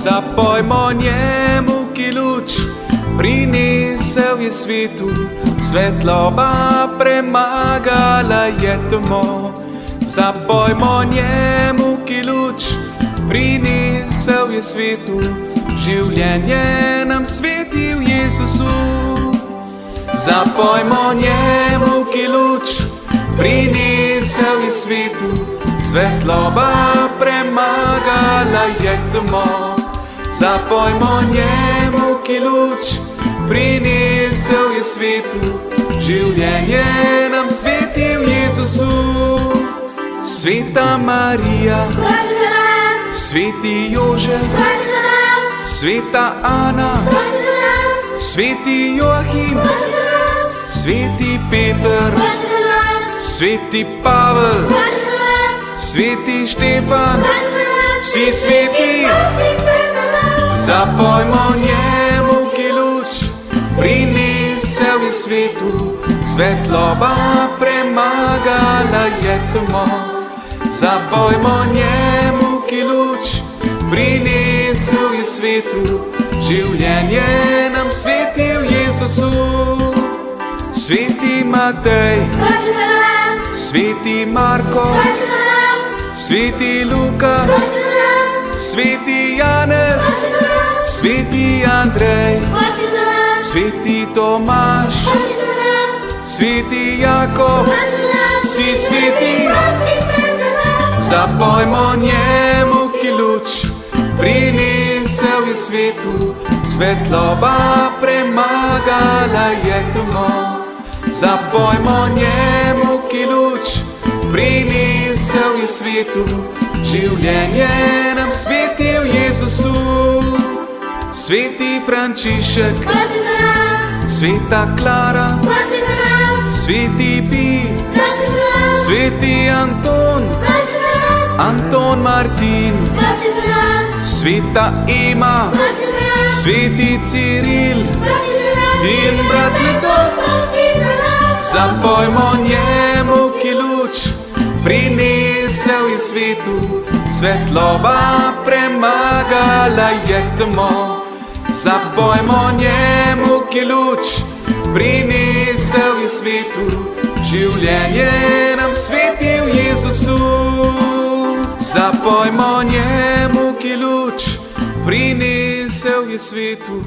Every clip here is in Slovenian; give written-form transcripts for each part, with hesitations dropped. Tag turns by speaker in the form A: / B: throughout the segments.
A: Zapojmo njemu, ki luč prinesel je svetu, svetloba premagala je temo. Zapojmo njemu, ki luč prinesel je svetu, življenje nam svetil Jezusu. Zapojmo njemu, ki luč prinesel je svetu, svetloba premagala je temo. Zapojmo njemu, ki luč prinesel je svetu, življenje nam svetil Jezusu. Sveta Marija,
B: prosi za nas.
A: sveti Jožef,
B: Prosi za nas.
A: sveta Ana,
B: Prosi za nas.
A: sveti Joachim,
B: Prosi za nas.
A: sveti Peter,
B: Prosi za nas.
A: sveti Pavel,
B: Prosi za nas.
A: sveti Štefan,
B: Prosi za nas.
A: vsi sveti.
B: Prosi za nas.
A: Zapojmo njemu, ki luč prinesel je svetu, svetloba premagala je temo. Zapojmo njemu, ki luč prinesel je svetu, življenje nam svetil Jezusu. Sveti Matej,
B: Prosi za nas.
A: sveti Marko,
B: Prosi za nas.
A: sveti Luka,
B: Prosi za nas.
A: sveti Janez,
B: Prosi za nas.
A: sveti Andrej,
B: Prosi za nas.
A: sveti Tomaž,
B: Prosi za nas.
A: sveti Jakob,
B: Prosi za nas.
A: vsi sveti.
B: Prosi za nas.
A: Zapojmo njemu, ki luč prinesel je svetu, svetloba premagala je temo. Zapojmo njemu, ki luč prinesel je svetu, življenje nam svetil Jezusu. Sveti Frančišek,
B: Prosi za nas.
A: sveta Klara,
B: Prosi za nas.
A: sveti Pi,
B: Prosi za nas.
A: sveti Anton,
B: Prosi za nas.
A: Anton Martin,
B: Prosi za nas.
A: sveta Ema,
B: Prosi za nas.
A: sveti Ciril
B: Prosi za nas.
A: in brat Metod.
B: Prosi za nas.
A: Zapojmo njemu, ki luč prinesel je svetu, svetloba premagala je temo. Zapojmo njemu, ki luč prinesel je svetu, življenje nam svetil Jezusu. Zapojmo njemu, ki luč prinesel je svetu,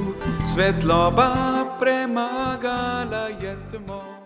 A: svetloba premagala je temo.